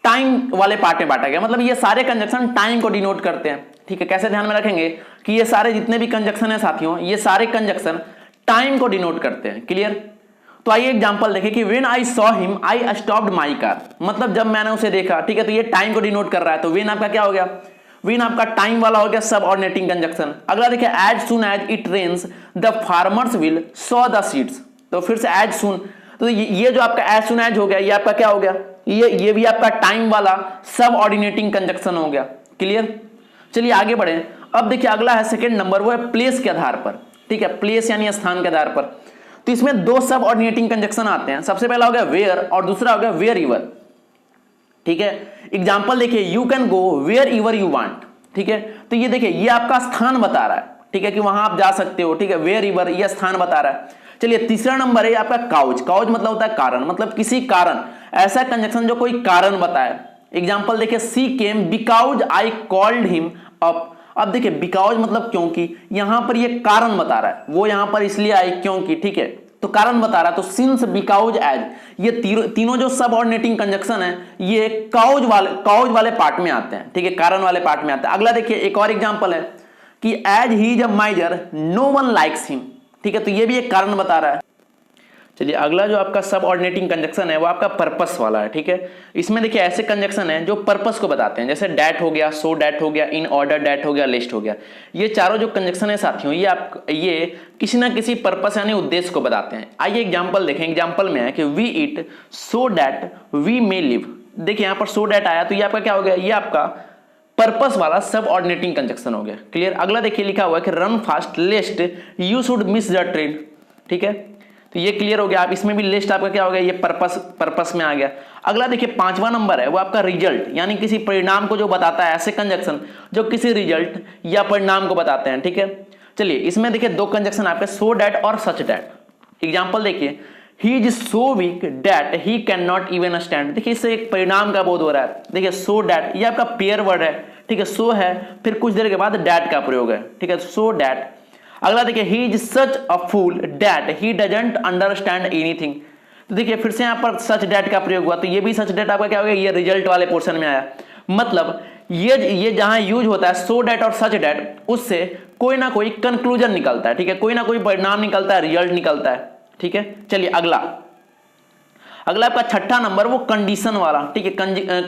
टाइम वाले पार्ट में बांटा गया। मतलब ये सारे कंजक्शन टाइम को डिनोट करते हैं, ठीक है। कैसे ध्यान में रखेंगे कि ये सारे जितने भी कंजक्शन है साथियों, ये सारे कंजक्शन टाइम को डिनोट करते हैं, क्लियर। तो आइए एग्जांपल देखें कि when I saw him I stopped my car, मतलब जब मैंने उसे देखा, ठीक है, तो ये टाइम को डिनोट कर रहा है। तो व्हेन आपका क्या हो गया, व्हेन आपका टाइम वाला हो गया सब ऑर्डिनेटिंग कंजक्शन। अगला देखिए, as soon as it rains the farmers will sow the seeds, तो फिर से एज सुन, तो ये जो आपका एज सुन एज हो गया, ये आपका क्या हो गया, ये भी आपका टाइम वाला सब ऑर्डिनेटिंग कंजक्शन हो गया, क्लियर। चलिए आगे बढ़े। अब देखिए अगला है सेकंड नंबर, वो है प्लेस के आधार पर, ठीक है, प्लेस यानी स्थान के आधार पर। तो इसमें दो सब ऑर्डिनेटिंग कंजक्शन आते हैं। सबसे पहला हो गया वेयर और दूसरा हो गया वेयर एवर, ठीक है। एग्जांपल देखिए, you can go wherever you want, ठीक है। तो ये देखिए ये आपका स्थान बता रहा है, ठीक है, कि वहां आप जा सकते हो, ठीक है। वेयर एवर ये स्थान बता रहा है। चलिए तीसरा नंबर है आपका काउज। काउज मतलब होता है कारण, मतलब किसी कारण, ऐसा कंजक्शन जो कोई कारण बताए। एग्जांपल देखिए, she came because I called him up. अब देखिए बिकॉज मतलब क्योंकि, यहां पर ये कारण बता रहा है, वो यहां पर इसलिए आई क्योंकि, ठीक है, तो कारण बता रहा है। तो सिंस, बिकॉज, एज, ये तीनों जो सब ऑर्डिनेटिंग कंजक्शन है, ये काउज वाले पार्ट में आते हैं, ठीक है, कारण वाले पार्ट में आते हैं। अगला देखिए एक और एग्जांपल है कि as he is a miser no one likes him, ठीक है, तो ये भी एक कारण बता रहा है। चलिए अगला जो आपका सब ऑर्डिनेटिंग कंजक्शन है वो आपका पर्पस वाला है, ठीक है। इसमें देखिए ऐसे कंजक्शन है जो पर्पस को बताते हैं, जैसे डैट हो गया, सो डैट हो गया, इन ऑर्डर डैट हो गया, लिस्ट हो गया। ये चारों जो कंजक्शन है साथियों, ये किसी ना किसी पर्पस यानी उद्देश्य को बताते हैं। आइए एग्जाम्पल देखें। एग्जाम्पल में है कि we eat so that we may live. देखिए यहाँ पर सो डैट आया, तो ये आपका क्या हो गया, ये आपका पर्पस वाला सब ऑर्डिनेटिंग कंजक्शन हो गया, क्लियर। अगला देखिए लिखा हुआ है कि run fast लेस्ट you should miss the train, ठीक है। तो तो ये क्लियर हो गया। आप इसमें भी लिस्ट आपका क्या हो गया, ये पर्पस में आ गया। अगला देखिए 5वां नंबर है वो आपका रिजल्ट, यानी किसी परिणाम को जो बताता है, ऐसे कंजक्शन जो किसी रिजल्ट या परिणाम को बताते हैं। ठीक है, चलिए इसमें देखिए 2 कंजक्शन आपके सो डैट और सच डैट। एग्जाम्पल देखिए, he is so weak that he can not even stand. देखिए इससे एक परिणाम का बोध हो रहा है। देखिए सो डैट ये आपका पेयर वर्ड है, ठीक है, सो है फिर कुछ देर के बाद डैट का प्रयोग है, ठीक है, सो डैट। अगला देखिए he is such a fool that he doesn't understand anything. तो देखिए फिर से यहां पर सच डैट का प्रयोग हुआ, तो ये भी सच डैट आपका क्या हो गया, ये रिजल्ट वाले पोर्शन में आया। मतलब ये जहां यूज होता है सो डैट और सच डैट, उससे कोई ना कोई कंक्लूजन निकलता है, ठीक है, कोई ना कोई परिणाम निकलता है, रिजल्ट निकलता है। ठीक है, चलिए अगला आपका 6ठा नंबर वो कंडीशन वाला, ठीक है,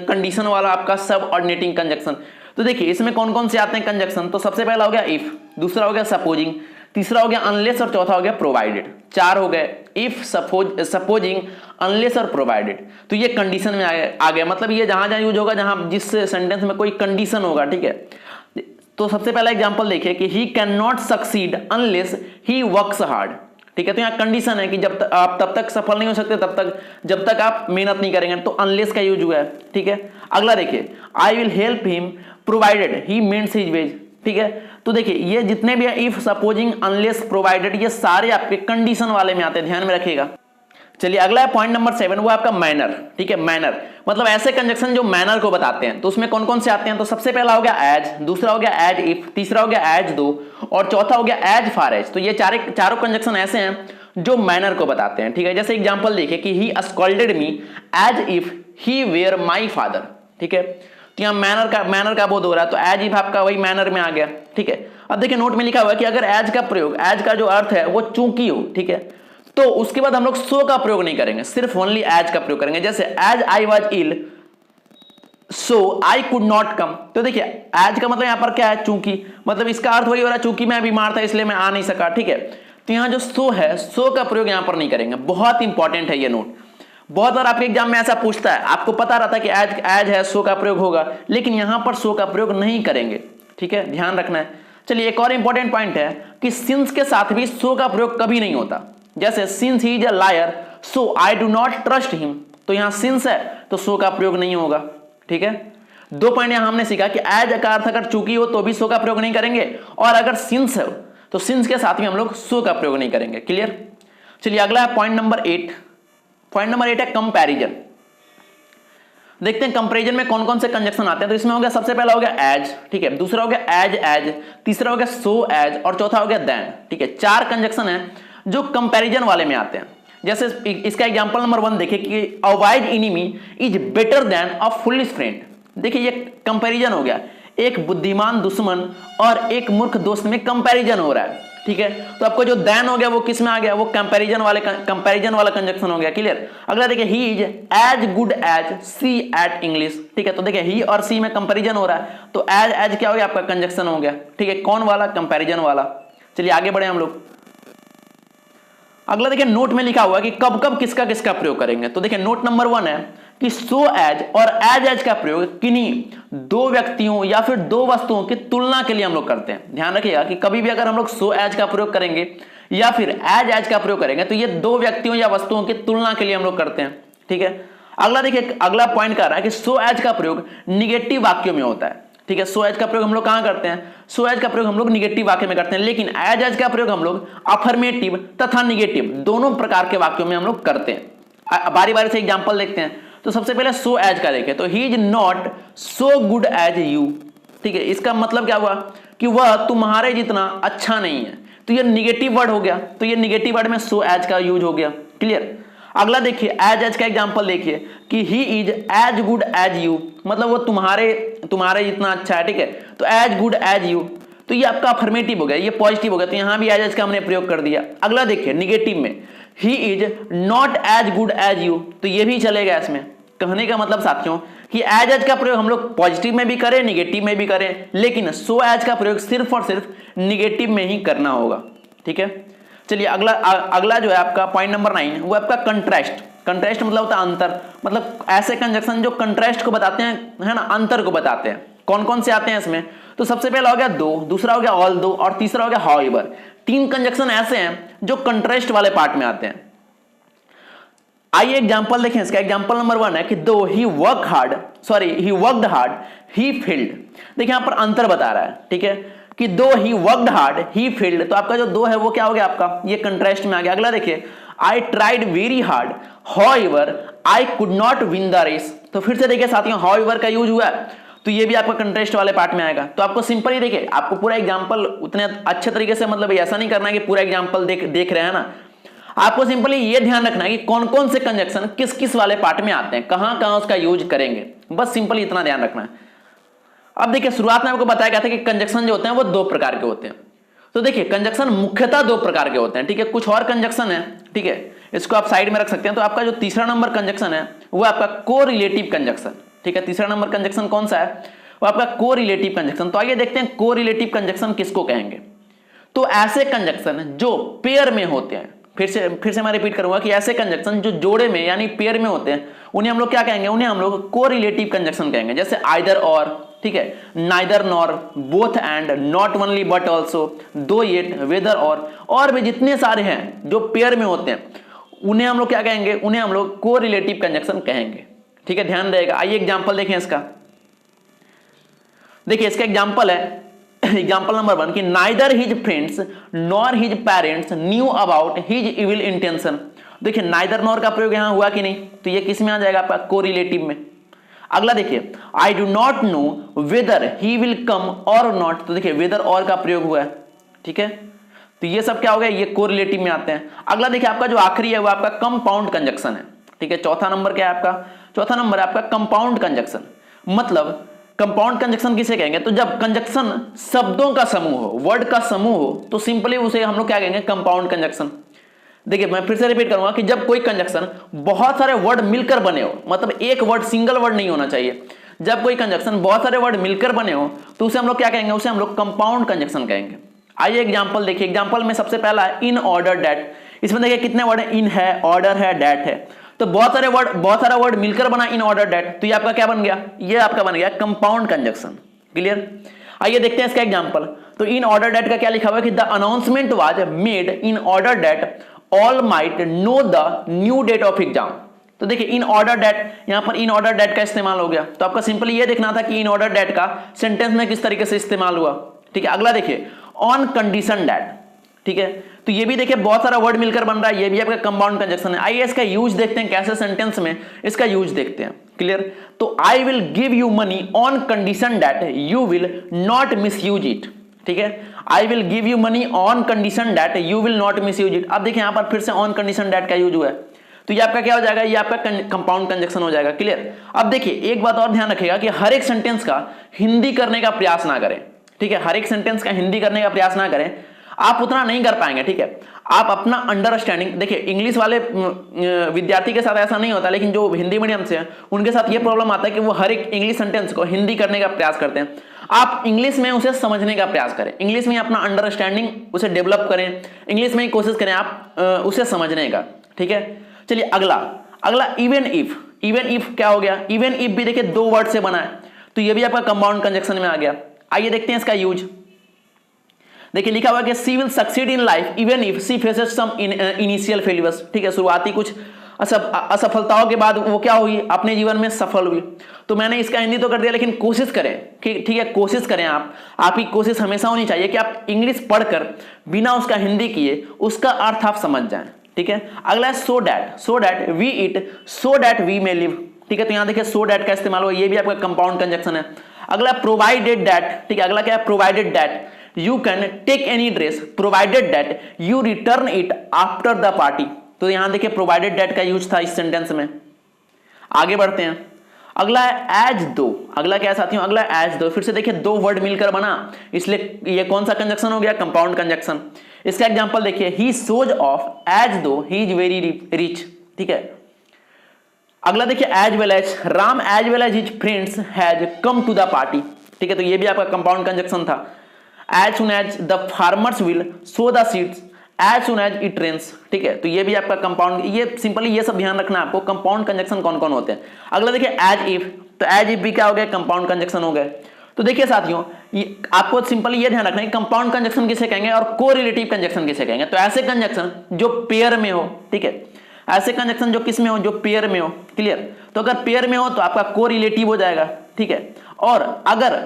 कंडीशन वाला आपका सबऑर्डिनेटिंग कंजक्शन। तो देखिए इसमें कौन कौन से आते हैं कंजक्शन, तो सबसे पहला हो गया इफ, दूसरा हो गया सपोजिंग, तीसरा हो गया अनलेस और चौथा हो गया प्रोवाइडेड। 4 हो गए, इफ, सपोजिंग, अनलेस और प्रोवाइडेड। तो ये कंडीशन में आ गया, मतलब ये जहां जहां यूज होगा, जहां जिस सेंटेंस में कोई कंडीशन होगा। ठीक है, तो सबसे पहला एग्जांपल देखिए कि he can not succeed unless he works hard. ठीक है, तो यहाँ कंडीशन है कि आप तब तक सफल नहीं हो सकते जब तक आप मेहनत नहीं करेंगे, तो अनलेस का यूज हुआ है। ठीक है, अगला देखिए I will help him provided he mends his ways. ठीक है, तो देखिए ये जितने भी है इफ, सपोजिंग, अनलेस, प्रोवाइडेड, ये सारे आपके कंडीशन वाले में आते हैं, ध्यान में रखिएगा। चलिए अगला है पॉइंट नंबर 7, वो आपका मैनर। ठीक है, मैनर मतलब ऐसे कंजक्शन जो मैनर को बताते हैं। तो उसमें कौन कौन से आते हैं, तो सबसे पहला हो गया एज, दूसरा हो गया एज इफ, तीसरा हो गया एज दो और चौथा हो गया एज फार एज। तो ये चारों कंजक्शन ऐसे हैं जो मैनर को बताते हैं। ठीक है, जैसे एग्जांपल देखिए कि he scolded me as if he were my father. ठीक है, तो यहाँ मैनर का बोध हो रहा है, तो एज इफ आपका वही मैनर में आ गया। ठीक है, अब देखिए नोट में लिखा हुआ है कि अगर एज का प्रयोग, एज का जो अर्थ है वो चूंकि हो, ठीक है, तो उसके बाद हम लोग सो का प्रयोग नहीं करेंगे, सिर्फ ओनली एज का प्रयोग करेंगे। जैसे as I was ill so I could not come. तो देखिए एज का मतलब यहां पर क्या है, चूंकि, मतलब इसका अर्थ वही हो रहा है चूंकि मैं बीमार था इसलिए मैं आ नहीं सका। ठीक है, तो यहां जो सो है, सो का प्रयोग यहां पर नहीं करेंगे। बहुत इंपॉर्टेंट है ये नोट, बहुत बार आपके एग्जाम में ऐसा पूछता है, आपको पता रहता है कि एज है, सो का प्रयोग होगा, लेकिन यहां पर सो का प्रयोग नहीं करेंगे। ठीक है, ध्यान रखना है। चलिए एक और इंपॉर्टेंट पॉइंट है कि सिंस के साथ भी सो का प्रयोग कभी नहीं होता। जैसे since he is a liar so I do not trust him, तो यहां सिंस है तो सो का प्रयोग नहीं होगा। ठीक है, 2 पॉइंट यहां हमने सीखा कि एज का अर्थ अगर चूंकि हो तो भी सो का प्रयोग नहीं करेंगे, और अगर सिंस है तो सिंस के साथ भी हम लोग सो का प्रयोग नहीं करेंगे। क्लियर। चलिए अगला है पॉइंट नंबर 8। पॉइंट नंबर 8 है कंपैरिजन। देखते हैं कंपैरिजन में कौन कौन से कंजक्शन आते हैं। तो इसमें हो गया सबसे पहला हो गया एज, ठीक है, दूसरा हो गया एज, तीसरा हो गया सो एज और चौथा हो गया देन। ठीक है, 4 कंजक्शन है जो कंपैरिजन वाले में आते हैं। जैसे इसका एग्जांपल नंबर 1 देखिए कि a wise enemy is better than a foolish friend. देखिए ये कंपैरिजन हो गया, एक बुद्धिमान दुश्मन और एक मूर्ख दोस्त में कंपैरिजन हो रहा है। ठीक है, तो आपको जो देन हो गया वो किस में आ गया, वो कंपैरिजन वाला कंजक्शन हो गया। क्लियर। अगला देखिए he is as good as she at English. ठीक है, तो देखिए ही और सी में कंपैरिजन हो रहा है, तो एज क्या हो गया आपका कंजक्शन हो गया। ठीक है, कौन वाला, कंपैरिजन वाला। चलिए आगे बढ़े हम लोग। अगला देखिए नोट में लिखा हुआ है कि कब कब किसका किसका प्रयोग करेंगे। तो देखिए नोट नंबर 1 है कि सो एज और एज का प्रयोग किन्हीं 2 व्यक्तियों या फिर 2 वस्तुओं की तुलना के लिए हम लोग करते हैं। ध्यान रखिएगा कि कभी भी अगर हम लोग सो एज का प्रयोग करेंगे या फिर एज का प्रयोग करेंगे तो ये 2 व्यक्तियों या वस्तुओं की तुलना के लिए हम लोग करते हैं। ठीक है, अगला देखिए अगला पॉइंट कर रहा है कि सो एज का प्रयोग निगेटिव वाक्यों में होता है। ठीक है, सो एज का प्रयोग हम लोग कहां करते हैं, सो एज का प्रयोग हम लोग निगेटिव वाक्य में करते हैं, लेकिन एज का प्रयोग हम लोग अफर्मेटिव तथा निगेटिव दोनों प्रकार के वाक्यों में हम लोग करते हैं। बारी बारी से एग्जांपल देखते हैं। तो सबसे पहले सो एज का देखें, तो he is not so good as you. ठीक है, इसका मतलब क्या हुआ कि वह तुम्हारे जितना अच्छा नहीं है, तो ये निगेटिव वर्ड हो गया, तो ये निगेटिव वर्ड में सो एज का यूज हो गया। क्लियर। अगला देखिए एज का एग्जांपल देखिए कि he is as good as you, मतलब वो तुम्हारे जितना अच्छा है। ठीक है, तो एज गुड एज यू, तो ये आपका अफर्मेटिव हो गया, ये पॉजिटिव हो गया, तो यहां भी एज का हमने प्रयोग कर दिया। अगला देखिए निगेटिव में he is not as good as you, तो ये भी चलेगा इसमें। कहने का मतलब साथियों कि एज का प्रयोग हम लोग पॉजिटिव में भी करें, निगेटिव में भी करें, लेकिन सो एज का प्रयोग सिर्फ और सिर्फ निगेटिव में ही करना होगा। ठीक है, चलिए अगला जो है आपका पॉइंट नंबर 9 वो आपका कंट्रास्ट। कंट्रास्ट मतलब होता है अंतर, मतलब ऐसे कंजक्शन जो कंट्रास्ट को बताते हैं, है ना, अंतर को बताते हैं। कौन कौन से आते हैं इसमें, तो सबसे पहला हो गया दो, दूसरा हो गया ऑल दो और तीसरा हो गया हाउएवर। 3 कंजक्शन ऐसे हैं जो कंट्रास्ट वाले पार्ट में आते हैं। आइए एग्जांपल देखें इसका। एग्जांपल नंबर 1 है कि दो he worked hard he failed. देखिए यहां पर अंतर बता रहा है, ठीक है, कि दो he worked hard he failed, तो आपका जो दो है वो क्या हो गया आपका, ये कंट्रास्ट में आ गया। अगला देखिए, I tried very hard however I could not win the race. तो फिर से देखिए साथियों, हाउएवर का यूज हुआ है, तो ये भी आपका कंट्रास्ट वाले पार्ट में आएगा। तो आपको सिंपल ही देखिए, आपको पूरा एग्जांपल उतने अच्छे तरीके से, मतलब ऐसा नहीं करना है कि पूरा एग्जांपल देख रहे हैं ना, आपको सिंपली ये ध्यान रखना है कि कौन कौन से कंजक्शन किस किस वाले पार्ट में आते हैं, कहां कहां उसका यूज करेंगे, बस सिंपली इतना ध्यान रखना है। अब देखिए शुरुआत में आपको बताया गया था कि कंजक्शन जो होते हैं वो दो प्रकार के होते हैं। तो देखिए कंजक्शन मुख्यतः दो प्रकार के होते हैं, ठीक है, कुछ और कंजक्शन है, ठीक है, इसको आप साइड में रख सकते हैं। तो आपका जो तीसरा नंबर कंजक्शन है वो आपका कोरिलेटिव कंजक्शन, ठीक है, तीसरा नंबर कंजक्शन कौन सा है, वो आपका कोरिलेटिव कंजक्शन। तो आइए देखते हैं कोरिलेटिव कंजक्शन किसको कहेंगे। तो ऐसे कंजक्शन जो पेयर में होते हैं, फिर से मैं रिपीट करूंगा कि ऐसे कंजक्शन जो जोड़े में यानी पेयर में होते हैं, उन्हें हम लोग क्या कहेंगे, उन्हें हम लोग कोरिलेटिव कंजक्शन कहेंगे। जैसे आइदर और, ठीक है, neither nor, both and, not only but also, दो येट, वेदर और भी जितने सारे हैं जो पेयर में होते हैं, उन्हें हम लोग क्या कहेंगे, उन्हें हम लोग कोरिलेटिव कंजक्शन कहेंगे, ठीक है, ध्यान रहेगा। आइए एग्जांपल देखें इसका। देखिए इसका एग्जांपल है, एग्जाम्पल नंबर 1 कि neither his friends nor his parents knew about his evil intention. देखिए नाइदर नॉर का प्रयोग यहां हुआ कि नहीं, तो ये किस में आ जाएगा आपका, कोरिलेटिव में। अगला देखिए, I do not know whether he will come और नॉट। तो देखिए वेदर और का प्रयोग हुआ है, ठीक है, तो ये सब क्या हो गया, ये कोरिलेटिव में आते हैं। अगला देखिए आपका जो आखिरी है वो आपका कंपाउंड कंजक्शन है, ठीक है। चौथा नंबर क्या है आपका, चौथा नंबर है आपका कंपाउंड कंजक्शन। मतलब कंपाउंड कंजक्शन किसे कहेंगे, तो जब कंजक्शन शब्दों का समूह हो, वर्ड का समूह हो, तो सिंपली उसे हम लोग क्या कहेंगे, कंपाउंड कंजक्शन। देखिए मैं फिर से रिपीट करूंगा कि जब कोई कंजक्शन बहुत सारे वर्ड मिलकर बने हो, मतलब एक वर्ड सिंगल वर्ड नहीं होना चाहिए, जब कोई कंजक्शन बहुत सारे वर्ड मिलकर बने हो तो उसे हम लोग क्या कहेंगे, उसे हम लोग कंपाउंड कंजक्शन कहेंगे। आइए एग्जाम्पल देखिए। एग्जाम्पल में सबसे पहला है इन ऑर्डर डेट। इसमें देखिए कितने वर्ड है, इन है, ऑर्डर है, डेट है, तो बहुत सारा वर्ड मिलकर बना इन ऑर्डर डेट, तो ये आपका क्या बन गया, ये आपका बन गया कंपाउंड कंजक्शन। क्लियर। आइए देखते हैं इसका एग्जांपल। तो इन ऑर्डर डेट का क्या लिखा हुआ है कि the announcement was made in order that all might know the new date of exam. तो देखिए इन ऑर्डर डेट, यहां पर इन ऑर्डर डेट का इस्तेमाल हो गया, तो आपका सिंपली ये देखना था कि इन ऑर्डर डेट का सेंटेंस में किस तरीके से इस्तेमाल हुआ, ठीक है। अगला देखिए ऑन कंडीशन डेट, ठीक है, तो ये भी देखिए बहुत सारा वर्ड मिलकर बन रहा है, ये भी आपका कंपाउंड कंजक्शन है। आइए इसका यूज देखते हैं, कैसे सेंटेंस में इसका यूज देखते हैं। क्लियर। तो I will give you money on condition that you will not miss use it, ठीक है। I will give you money on condition that you will not miss use it. अब देखिए यहां पर फिर से ऑन कंडीशन दैट का यूज हुआ है, तो ये आपका क्या हो जाएगा, ये आपका कंपाउंड कंजक्शन हो जाएगा। क्लियर। अब देखिए एक बात और ध्यान रखिएगा कि हर एक सेंटेंस का हिंदी करने का प्रयास ना करें, ठीक है, हर एक सेंटेंस का हिंदी करने का प्रयास ना करें, आप उतना नहीं कर पाएंगे, ठीक है। आप अपना अंडरस्टैंडिंग देखिए, इंग्लिश वाले विद्यार्थी के साथ ऐसा नहीं होता, लेकिन जो हिंदी मीडियम से हैं उनके साथ ये प्रॉब्लम आता है कि वो हर एक इंग्लिश सेंटेंस को हिंदी करने का प्रयास करते हैं। आप इंग्लिश में उसे समझने का प्रयास करें, इंग्लिश में अपना अंडरस्टैंडिंग उसे डेवलप करें, इंग्लिश में ही कोशिश करें आप उसे समझने का, ठीक है। चलिए अगला इवन इफ क्या हो गया, इवन इफ भी देखिए दो वर्ड से बना है, तो ये भी आपका कंपाउंड कंजक्शन में आ गया। आइए देखते हैं इसका यूज। देखिए लिखा हुआ है कि she will succeed in life even if she faces some initial failures, ठीक है, शुरुआती कुछ असफलताओं के बाद वो क्या हुई, अपने जीवन में सफल हुई। तो मैंने इसका हिंदी तो कर दिया, लेकिन कोशिश करें कि ठीक है, कोशिश करें आपकी कोशिश हमेशा होनी चाहिए कि आप इंग्लिश पढ़कर बिना उसका हिंदी किए उसका अर्थ आप समझ जाएं, ठीक है। अगला है so that we eat so that we may live, ठीक है, तो यहां देखिए सो डैट का इस्तेमाल हुआ, ये भी आपका कंपाउंड कंजक्शन है। अगला प्रोवाइडेड दैट, ठीक है, अगला क्या है, provided that you can take any dress provided that you return it after the party. तो यहां देखिए प्रोवाइडेड दैट का यूज था इस सेंटेंस में। आगे बढ़ते हैं। अगला है एज दो। अगला क्या है साथियों, अगला एज दो। फिर से देखिए दो वर्ड मिलकर बना, इसलिए ये कौन सा कंजक्शन हो गया, कंपाउंड कंजक्शन। इसका एग्जांपल देखिए, ही सोज ऑफ एज दो ही इज वेरी रिच, ठीक है। अगला देखिए as well as Ram as well as his friends has come to the party, ठीक है, तो ये भी आपका कंपाउंड कंजक्शन था। As soon as the farmers will sow the seeds as soon as it rains, ठीक है, तो ये भी आपका कंपाउंड, ये सिंपली ये सब ध्यान रखना आपको, कंपाउंड कंजक्शन कौन कौन होते हैं। अगला देखिए एज इफ, तो एज इफ भी क्या हो गया, कंपाउंड कंजक्शन हो गए। तो देखिए साथियों आपको सिंपली ये ध्यान रखना है कंपाउंड कंजक्शन किसे कहेंगे और कोरिलेटिव कंजक्शन किसे कहेंगे। तो ऐसे कंजक्शन जो पेयर में हो, ठीक है, ऐसे कंजक्शन जो किस में हो, जो पेयर में हो। क्लियर। तो अगर पेयर में हो तो आपका को रिलेटिव हो जाएगा, ठीक है। और अगर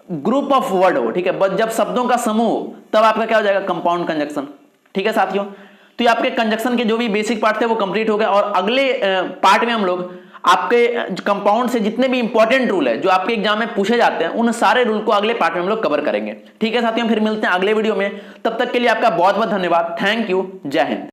ग्रुप ऑफ वर्ड हो, ठीक है, बस जब शब्दों का समूह हो तब आपका क्या हो जाएगा, कंपाउंड कंजक्शन। ठीक है साथियों, तो ये आपके कंजक्शन के जो भी बेसिक पार्ट थे वो कंप्लीट हो गए। और अगले पार्ट में हम लोग आपके कंपाउंड से जितने भी इंपॉर्टेंट रूल है जो आपके एग्जाम में पूछे जाते हैं उन सारे रूल को अगले पार्ट में हम लोग कवर करेंगे। ठीक है साथियों, फिर मिलते हैं अगले वीडियो में। तब तक के लिए आपका बहुत बहुत धन्यवाद। Thank you. जय हिंद।